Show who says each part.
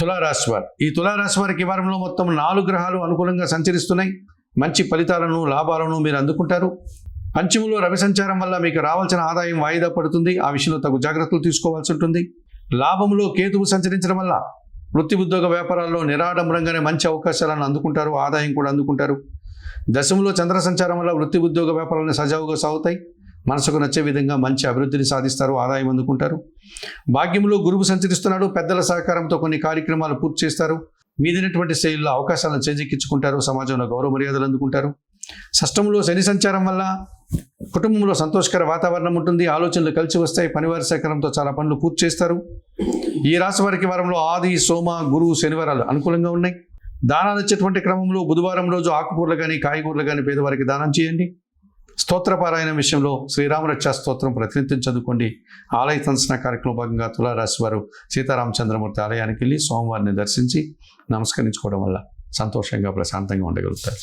Speaker 1: తులారాశి వారు. ఈ తులారాశి వారికి ఈ వారంలో మొత్తం 4 గ్రహాలు అనుకూలంగా సంచరిస్తున్నాయి. మంచి ఫలితాలను, లాభాలను మీరు అందుకుంటారు. పంచమంలో రవి సంచారం వల్ల మీకు రావాల్సిన ఆదాయం వాయిదా పడుతుంది. ఆ విషయంలో తగు జాగ్రత్తలు తీసుకోవాల్సి ఉంటుంది. లాభంలో కేతువు సంచరించడం వల్ల వృత్తి, ఉద్యోగ, వ్యాపారాల్లో నిరాడంబరంగానే మంచి అవకాశాలను అందుకుంటారు. ఆదాయం కూడా అందుకుంటారు. దశమంలో చంద్ర సంచారం వల్ల వృత్తి, ఉద్యోగ, వ్యాపారాలను సజావుగా సాగుతాయి. మనసుకు నచ్చే విధంగా మంచి అభివృద్ధిని సాధిస్తారు. ఆదాయం అందుకుంటారు. భాగ్యంలో గురువు సంచరిస్తున్నాడు. పెద్దల సహకారంతో కొన్ని కార్యక్రమాలు పూర్తి చేస్తారు. మీదైనటువంటి శైలిలో అవకాశాలను చేజిక్కించుకుంటారు. సమాజంలో గౌరవ మర్యాదలు అందుకుంటారు. షష్టంలో శని సంచారం వల్ల కుటుంబంలో సంతోషకర వాతావరణం ఉంటుంది. ఆలోచనలు కలిసి వస్తాయి. పనివారి సహకారంతో చాలా పనులు పూర్తి చేస్తారు. ఈ రాశి వారికి వారంలో ఆది, సోమ, గురువు, శనివారాలు అనుకూలంగా ఉన్నాయి. దానాలు ఇచ్చేటువంటి క్రమంలో బుధవారం రోజు ఆకుకూరలు కానీ, కాయగూరలు కానీ పేదవారికి దానం చేయండి. స్తోత్రపారాయణ విషయంలో శ్రీరామరక్షా స్తోత్రం ప్రతినిత్యం చదువుకోండి. ఆలయ సందర్శన కార్యక్రమం భాగంగా తులారాశి వారు సీతారామచంద్రమూర్తి ఆలయానికి వెళ్ళి స్వామివారిని దర్శించి నమస్కరించుకోవడం వల్ల సంతోషంగా, ప్రశాంతంగా ఉండగలుగుతారు.